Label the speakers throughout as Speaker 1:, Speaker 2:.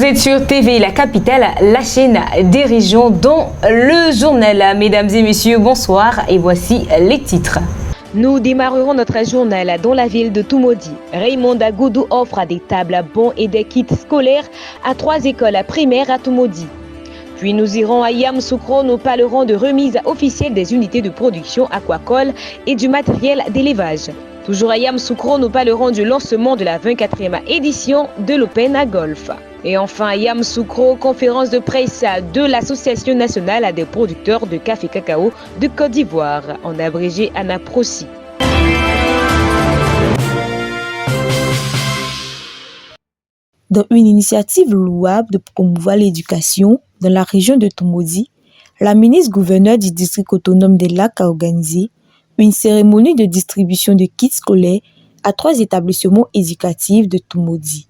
Speaker 1: Vous êtes sur TV La Capitale, la chaîne des régions dans le journal. Mesdames et messieurs, bonsoir et voici les titres. Nous démarrerons notre journal dans la ville de Toumoudi. Raymond Goudou offre des tables à bons et des kits scolaires à 3 écoles primaires à Toumoudi. Puis nous irons à Yamoussoukro, nous parlerons de remise officielle des unités de production aquacole et du matériel d'élevage. Toujours à Yamoussoukro, nous parlerons du lancement de la 24e édition de l'Open à Golf. Et enfin à Yamoussoukro, conférence de presse de l'Association nationale des producteurs de café cacao de Côte d'Ivoire, en abrégé ANAPROCI.
Speaker 2: Dans une initiative louable de promouvoir l'éducation dans la région de Toumoudi, la ministre-gouverneure du district autonome des Lacs a organisé une cérémonie de distribution de kits scolaires à 3 établissements éducatifs de Toumoudi.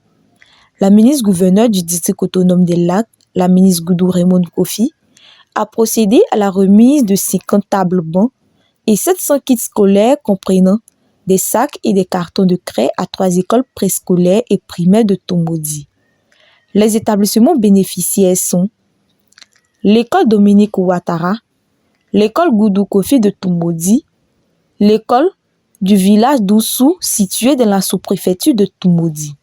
Speaker 2: La ministre-gouverneure du district autonome des Lacs, la ministre Goudou Raymond Kofi, a procédé à la remise de 50 tables bancs et 700 kits scolaires comprenant des sacs et des cartons de craie à 3 écoles préscolaires et primaires de Toumoudi. Les établissements bénéficiaires sont l'école Dominique Ouattara, l'école Goudou Kofi de Toumoudi, l'école du village d'Oussou située dans la sous-préfecture de Toumoudi.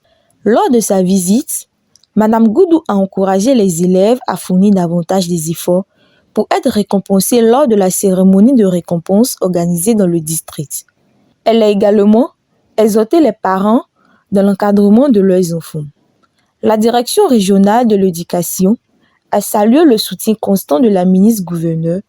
Speaker 2: Lors de sa visite, Madame Goudou a encouragé les élèves à fournir davantage des efforts pour être récompensés lors de la cérémonie de récompense organisée dans le district. Elle a également exhorté les parents dans l'encadrement de leurs enfants. La direction régionale de l'éducation a salué le soutien constant de la ministre-gouverneure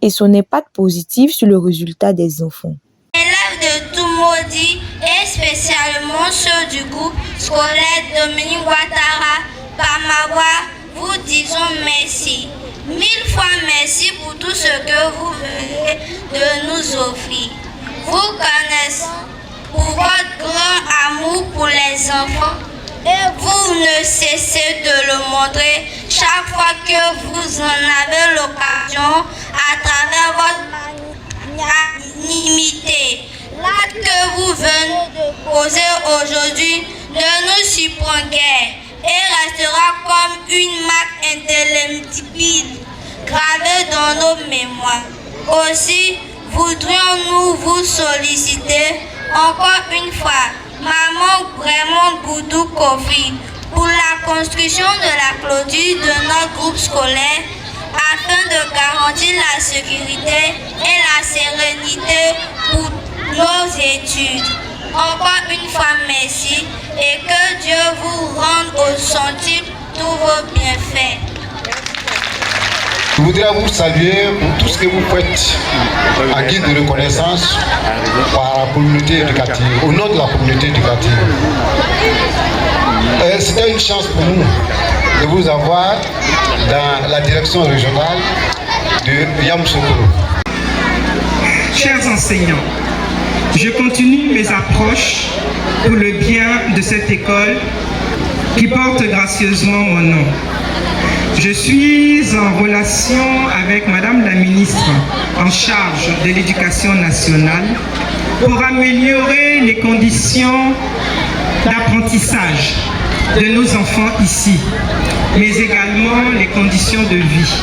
Speaker 2: et son impact positif sur le résultat des enfants.
Speaker 3: Élèves de Toumoudi et spécialement ceux du groupe scolaire Dominique Ouattara, Pamawa, vous disons merci. 1000 fois merci pour tout ce que vous venez de nous offrir. Vous connaissez pour votre grand amour pour les enfants et vous ne cessez de le montrer chaque fois que vous en avez l'occasion à travers votre magnanimité. L'acte que vous venez de poser aujourd'hui ne nous surprend guère et restera comme une marque indélébile gravée dans nos mémoires. Aussi, voudrions-nous vous solliciter encore une fois, Maman Raymond Goudou Kofi, pour la construction de la clôture de notre groupe scolaire afin de garantir la sécurité et la sérénité pour nos études. Encore une fois, merci et que Dieu vous rende au centime tous vos bienfaits.
Speaker 4: Je voudrais vous saluer pour tout ce que vous faites à guise de reconnaissance par la communauté éducative, au nom de la communauté éducative. C'était une chance pour nous de vous avoir dans la direction régionale de Yamoussoukro.
Speaker 5: Chers enseignants, je continue mes approches pour le bien de cette école qui porte gracieusement mon nom. Je suis en relation avec Madame la ministre en charge de l'Éducation nationale pour améliorer les conditions d'apprentissage de nos enfants ici, mais également les conditions de vie.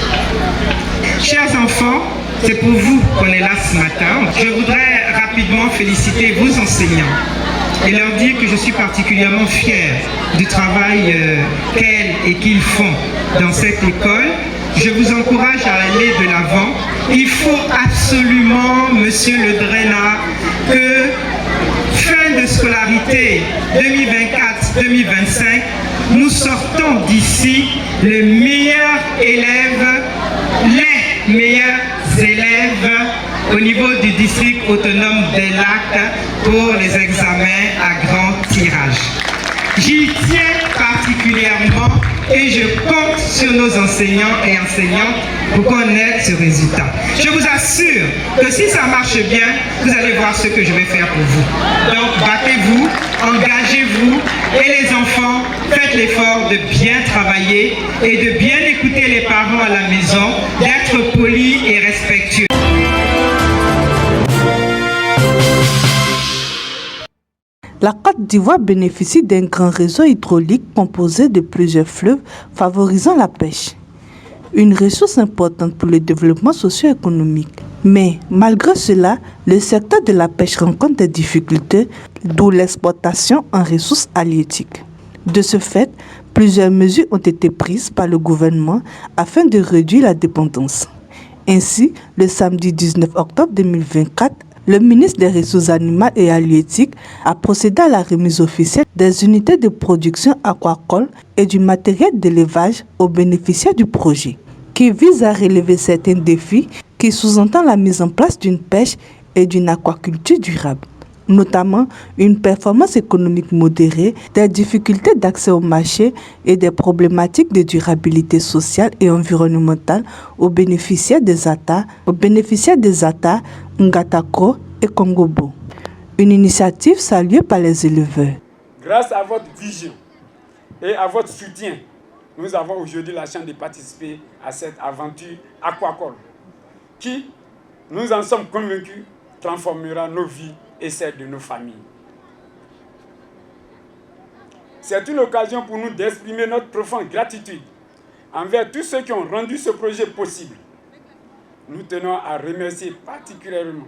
Speaker 5: Chers enfants, c'est pour vous qu'on est là ce matin. Je voudrais rapidement féliciter vos enseignants et leur dire que je suis particulièrement fière du travail qu'elles et qu'ils font dans cette école. Je vous encourage à aller de l'avant. Il faut absolument, Monsieur le Drainard, que fin de scolarité 2024-2025, nous sortons d'ici les meilleurs élèves, les meilleurs élèves au niveau du district autonome des Lacs pour les examens à grand tirage. J'y tiens particulièrement et je compte sur nos enseignants et enseignantes pour connaître ce résultat. Je vous assure que si ça marche bien, vous allez voir ce que je vais faire pour vous. Donc battez-vous, engagez-vous et les enfants, faites l'effort de bien travailler et de bien écouter les parents à la maison, d'être polis et respectueux.
Speaker 6: La Côte d'Ivoire bénéficie d'un grand réseau hydraulique composé de plusieurs fleuves favorisant la pêche. Une ressource importante pour le développement socio-économique. Mais malgré cela, le secteur de la pêche rencontre des difficultés, d'où l'exportation en ressources halieutiques. De ce fait, plusieurs mesures ont été prises par le gouvernement afin de réduire la dépendance. Ainsi, le samedi 19 octobre 2024, le ministre des Ressources animales et halieutiques a procédé à la remise officielle des unités de production aquacole et du matériel d'élevage aux bénéficiaires du projet, qui vise à relever certains défis qui sous-entendent la mise en place d'une pêche et d'une aquaculture durable, notamment une performance économique modérée, des difficultés d'accès au marché et des problématiques de durabilité sociale et environnementale aux bénéficiaires des ATA, Ngatako et Kongobo. Une initiative saluée par les éleveurs.
Speaker 7: Grâce à votre vision et à votre soutien, nous avons aujourd'hui la chance de participer à cette aventure aquacole qui, nous en sommes convaincus, transformera nos vies et celles de nos familles. C'est une occasion pour nous d'exprimer notre profonde gratitude envers tous ceux qui ont rendu ce projet possible. Nous tenons à remercier particulièrement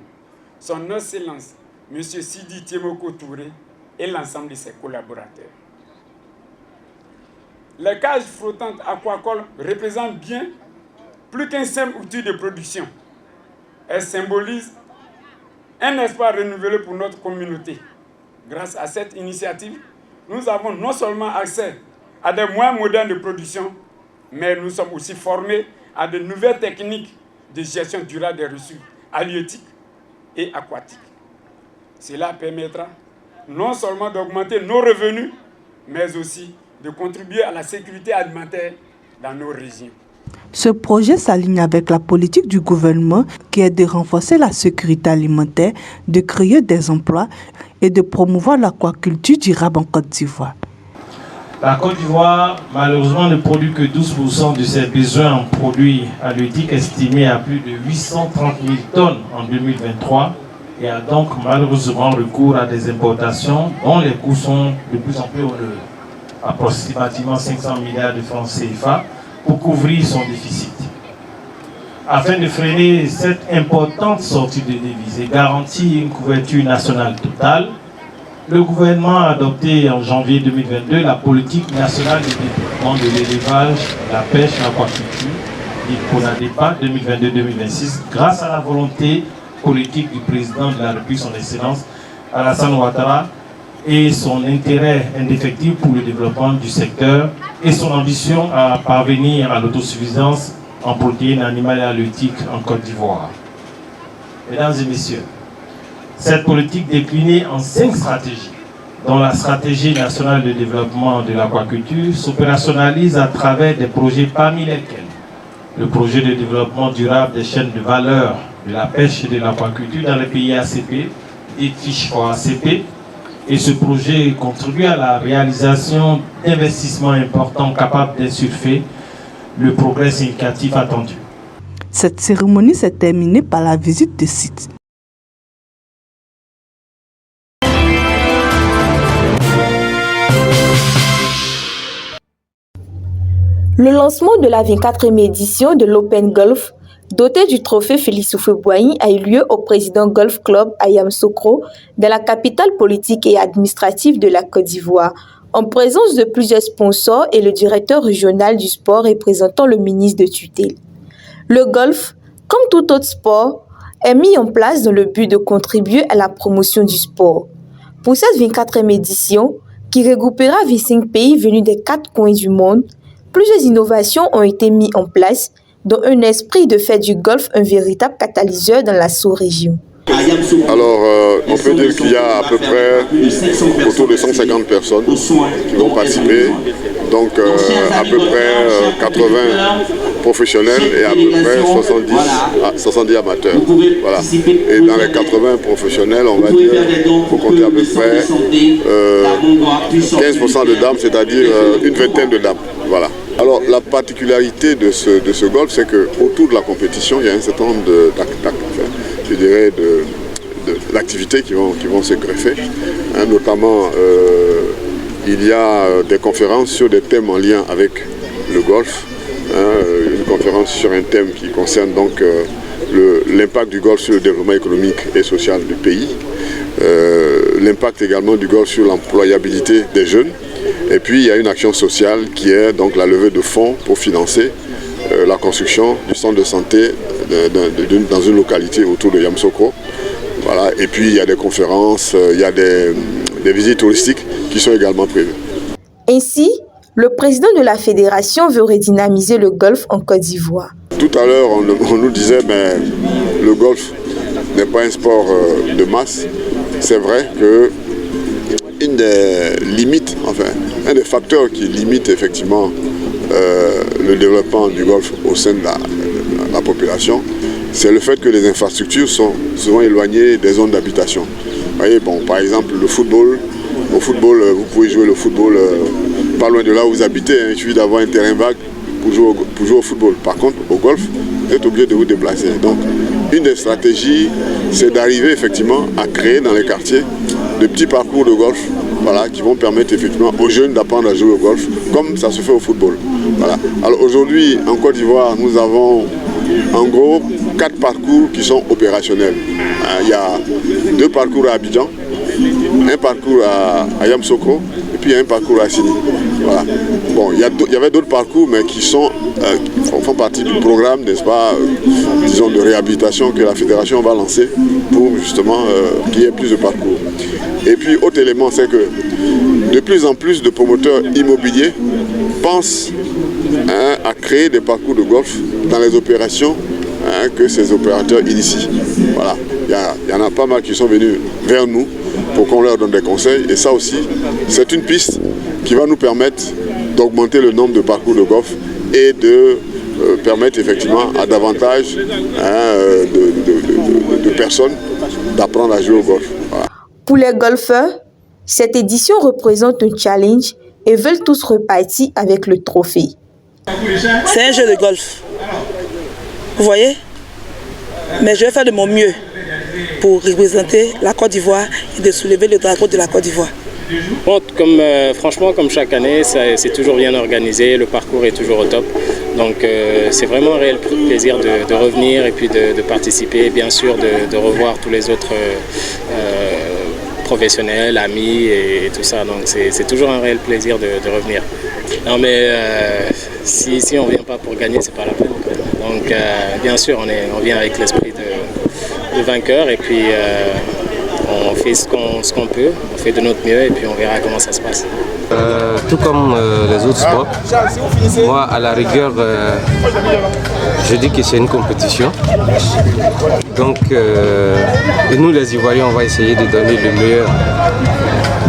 Speaker 7: son Excellence, M. Sidi Tiemoko Touré, et l'ensemble de ses collaborateurs. Les cages flottantes aquacoles représentent bien plus qu'un simple outil de production. Elles symbolisent un espoir renouvelé pour notre communauté. Grâce à cette initiative, nous avons non seulement accès à des moyens modernes de production, mais nous sommes aussi formés à de nouvelles techniques de gestion durable des ressources halieutiques et aquatiques. Cela permettra non seulement d'augmenter nos revenus, mais aussi de contribuer à la sécurité alimentaire dans nos régions.
Speaker 6: Ce projet s'aligne avec la politique du gouvernement qui est de renforcer la sécurité alimentaire, de créer des emplois et de promouvoir l'aquaculture durable en Côte d'Ivoire.
Speaker 8: La Côte d'Ivoire, malheureusement, ne produit que 12% de ses besoins en produits halieutiques estimés à plus de 830 000 tonnes en 2023 et a donc malheureusement recours à des importations dont les coûts sont de plus en plus onéreux, approximativement 500 milliards de francs CFA pour couvrir son déficit. Afin de freiner cette importante sortie de devises et garantir une couverture nationale totale, le gouvernement a adopté en janvier 2022 la politique nationale de développement de l'élevage, la pêche et l'aquaculture, dite CONADEPA 2022-2026, grâce à la volonté politique du président de la République, son Excellence Alassane Ouattara, et son intérêt indéfectible pour le développement du secteur et son ambition à parvenir à l'autosuffisance en protéines animales et halieutiques en Côte d'Ivoire. Mesdames et messieurs, cette politique déclinée en 5 stratégies, dont la stratégie nationale de développement de l'aquaculture, s'opérationnalise à travers des projets parmi lesquels le projet de développement durable des chaînes de valeur de la pêche et de l'aquaculture dans les pays ACP, dit Fiche for ACP, et ce projet contribue à la réalisation d'investissements importants capables d'insuffler le progrès significatif attendu.
Speaker 6: Cette cérémonie s'est terminée par la visite de sites.
Speaker 2: Le lancement de la 24e édition de l'Open Golf, doté du trophée Félix Houphouët-Boigny, a eu lieu au président Golf Club à Yamoussoukro, dans la capitale politique et administrative de la Côte d'Ivoire, en présence de plusieurs sponsors et le directeur régional du sport représentant le ministre de tutelle. Le golf, comme tout autre sport, est mis en place dans le but de contribuer à la promotion du sport. Pour cette 24e édition, qui regroupera 25 pays venus des 4 coins du monde, plusieurs innovations ont été mises en place, dont un esprit de faire du golf un véritable catalyseur dans la sous-région.
Speaker 9: Alors, on peut dire qu'il y a à peu près autour de 150 personnes qui vont participer, donc à peu près 80 professionnels et à peu près 70 amateurs. Voilà. Et dans les 80 professionnels, on va dire, il faut compter à peu près 15% de dames, c'est-à-dire une vingtaine de dames. Voilà. Alors, la particularité de ce golf, c'est qu'autour de la compétition, il y a un certain nombre je dirais, d'activités qui vont se greffer. Hein, notamment, il y a des conférences sur des thèmes en lien avec le golfe. Hein, une conférence sur un thème qui concerne donc l'impact du golfe sur le développement économique et social du pays. L'impact également du golfe sur l'employabilité des jeunes. Et puis il y a une action sociale qui est donc la levée de fonds pour financer la construction du centre de santé dans une localité autour de Yamoussoukro. Voilà. Et puis il y a des conférences, il y a des visites touristiques qui sont également prévues.
Speaker 2: Ainsi, le président de la fédération veut redynamiser le golfe en Côte d'Ivoire.
Speaker 9: Tout à l'heure, on nous disait que le golfe n'est pas un sport de masse. C'est vrai que une des limites, enfin, un des facteurs qui limite effectivement le développement du golfe au sein de la population, c'est le fait que les infrastructures sont souvent éloignées des zones d'habitation. Vous voyez, bon, par exemple, le football, au football, vous pouvez jouer le football pas loin de là où vous habitez, hein, il suffit d'avoir un terrain vague pour jouer au football. Par contre, au golf, vous êtes obligé de vous déplacer. Donc, une des stratégies, c'est d'arriver effectivement à créer dans les quartiers de petits parcours de golf, voilà, qui vont permettre effectivement aux jeunes d'apprendre à jouer au golf, comme ça se fait au football. Voilà. Alors aujourd'hui, en Côte d'Ivoire, nous avons en gros 4 parcours qui sont opérationnels. Il y a 2 parcours à Abidjan, un parcours à Yamoussoukro, et puis il y a un parcours à Assini. Voilà. Bon, il y avait d'autres parcours, mais qui font partie du programme, n'est-ce pas, disons, de réhabilitation que la fédération va lancer pour justement qu'il y ait plus de parcours. Et puis, autre élément, c'est que de plus en plus de promoteurs immobiliers pensent à créer des parcours de golf dans les opérations que ces opérateurs initient. Voilà. Il y en a pas mal qui sont venus vers nous pour qu'on leur donne des conseils. Et ça aussi, c'est une piste qui va nous permettre d'augmenter le nombre de parcours de golf et de permettre effectivement à davantage de personnes d'apprendre à jouer au golf. Voilà.
Speaker 2: Pour les golfeurs, cette édition représente un challenge et veulent tous repartir avec le trophée.
Speaker 10: C'est un jeu de golf, vous voyez, mais je vais faire de mon mieux pour représenter la Côte d'Ivoire et de soulever le drapeau de la Côte d'Ivoire.
Speaker 11: Bon, franchement, comme chaque année, c'est toujours bien organisé, le parcours est toujours au top. Donc c'est vraiment un réel plaisir de revenir et puis de participer, bien sûr de revoir tous les autres professionnels, amis et tout ça. Donc c'est toujours un réel plaisir de revenir. Non mais si on ne vient pas pour gagner, c'est pas la peine. Donc bien sûr, on vient avec l'esprit de vainqueur et puis on fait ce qu'on peut, on fait de notre mieux et puis on verra comment ça se passe.
Speaker 12: Tout comme les autres sports, moi à la rigueur, je dis que c'est une compétition. Donc nous les Ivoiriens, on va essayer de donner le meilleur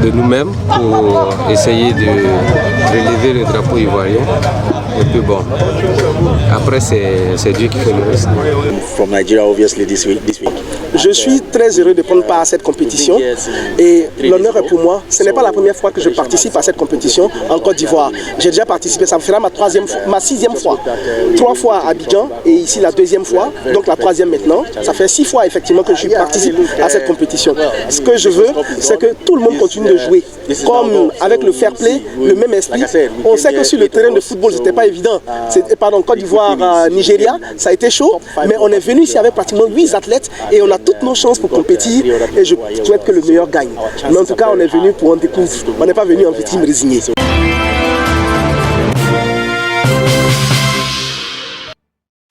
Speaker 12: de nous-mêmes pour essayer de relever le drapeau ivoirien. Et puis bon, après c'est Dieu qui fait le reste.
Speaker 13: From Nigeria, obviously this week.
Speaker 14: Je suis très heureux de prendre part à cette compétition et l'honneur est pour moi. Ce n'est pas la première fois que je participe à cette compétition en Côte d'Ivoire. J'ai déjà participé, ça fera ma 6e fois. 3 fois à Abidjan et ici la 2e fois, donc la 3e maintenant. Ça fait 6 fois effectivement que je participe à cette compétition. Ce que je veux, c'est que tout le monde continue de jouer. Comme avec le fair play, le même esprit. On sait que sur le terrain de football, c'était pas évident. Pardon, Côte d'Ivoire, Nigeria, ça a été chaud, mais on est venu ici avec pratiquement 8 athlètes et on a toutes nos chances pour compétir et je souhaite que le meilleur gagne. Mais en tout cas, on est venu pour en découvrir. On n'est pas venu en victime résignée.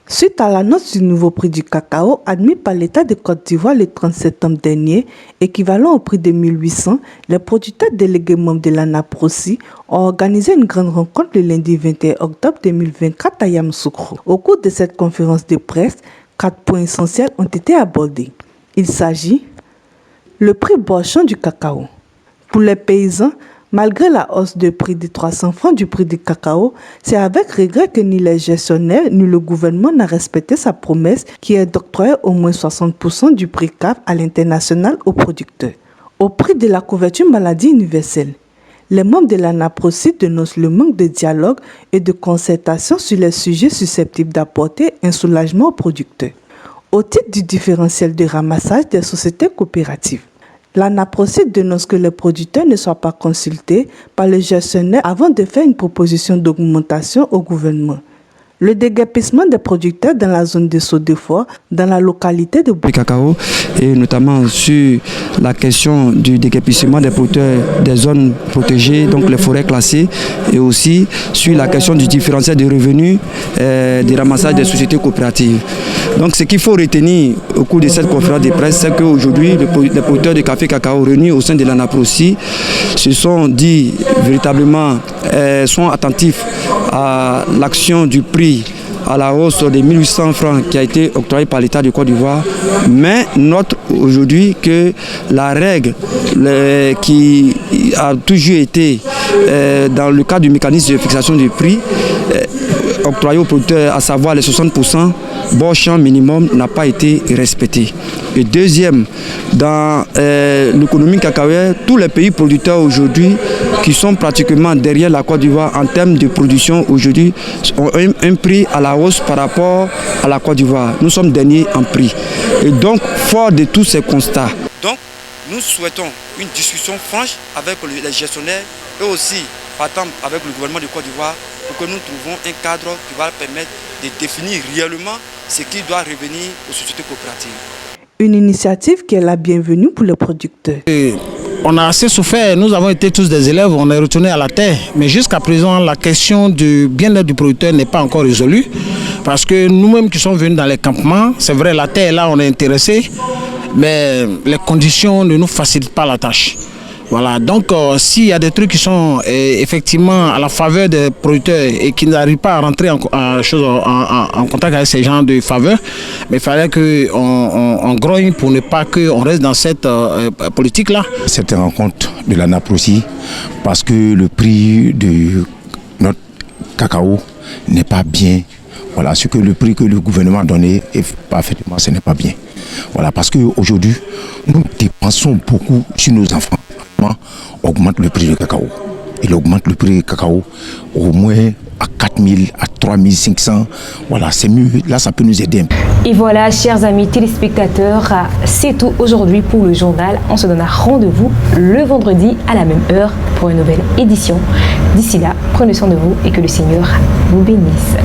Speaker 6: Suite à l'annonce du nouveau prix du cacao admis par l'État de Côte d'Ivoire le 30 septembre dernier, équivalent au prix de 1800, les producteurs délégués membres de l'ANAPROSI ont organisé une grande rencontre le lundi 21 octobre 2024 à Yamoussoukro. Au cours de cette conférence de presse, 4 points essentiels ont été abordés. Il s'agit le prix borchon du cacao. Pour les paysans, malgré la hausse de prix de 300 francs du prix du cacao, c'est avec regret que ni les gestionnaires ni le gouvernement n'a respecté sa promesse qui est d'octroyer au moins 60% du prix CAF à l'international aux producteurs. Au prix de la couverture maladie universelle, les membres de l'ANAPROSI dénoncent le manque de dialogue et de concertation sur les sujets susceptibles d'apporter un soulagement aux producteurs. Au titre du différentiel de ramassage des sociétés coopératives, l'ANAPROSI dénonce que les producteurs ne soient pas consultés par le gestionnaire avant de faire une proposition d'augmentation au gouvernement. Le déguerpissement des producteurs dans la zone de Sodefort, dans la localité de
Speaker 15: Cacao, et notamment sur la question du déguerpissement des producteurs des zones protégées, donc les forêts classées, et aussi sur la question du différentiel des revenus des ramassages des sociétés coopératives. Donc ce qu'il faut retenir au cours de cette conférence de presse, c'est qu'aujourd'hui, les producteurs de café cacao réunis au sein de l'ANAPROSI se sont dit véritablement, sont attentifs à l'action du prix à la hausse de 1800 francs qui a été octroyée par l'État de Côte d'Ivoire, mais note aujourd'hui que la règle qui a toujours été dans le cadre du mécanisme de fixation du prix octroyé aux producteurs, à savoir les 60%, bon champ minimum, n'a pas été respecté. Et deuxième, dans l'économie cacaoyère, tous les pays producteurs aujourd'hui qui sont pratiquement derrière la Côte d'Ivoire en termes de production aujourd'hui ont un prix à la hausse par rapport à la Côte d'Ivoire. Nous sommes derniers en prix. Et donc, fort de tous ces constats, donc, nous souhaitons une discussion franche avec les gestionnaires et aussi, partant avec le gouvernement de Côte d'Ivoire, pour que nous trouvions un cadre qui va permettre de définir réellement ce qui doit revenir aux sociétés coopératives.
Speaker 6: Une initiative qui est la bienvenue pour les producteurs.
Speaker 16: On a assez souffert, nous avons été tous des élèves, on est retournés à la terre. Mais jusqu'à présent, la question du bien-être du producteur n'est pas encore résolue. Parce que nous-mêmes qui sommes venus dans les campements, c'est vrai, la terre, là, on est intéressés, mais les conditions ne nous facilitent pas la tâche. Voilà, donc s'il y a des trucs qui sont effectivement à la faveur des producteurs et qui n'arrivent pas à rentrer en contact avec ces gens de faveur, mais il fallait qu'on grogne pour ne pas qu'on reste dans cette politique-là.
Speaker 17: Cette rencontre de l'ANAPROSI, parce que le prix de notre cacao n'est pas bien. Voilà, ce que le prix que le gouvernement a donné, parfaitement, ce n'est pas bien. Voilà, parce qu'aujourd'hui, nous dépensons beaucoup sur nos enfants. Augmente le prix du cacao. Il augmente le prix du cacao au moins à 4 000, à 3 500. Voilà, c'est mieux. Là, ça peut nous aider.
Speaker 1: Et voilà, chers amis téléspectateurs, c'est tout aujourd'hui pour le journal. On se donne rendez-vous le vendredi à la même heure pour une nouvelle édition. D'ici là, prenez soin de vous et que le Seigneur vous bénisse.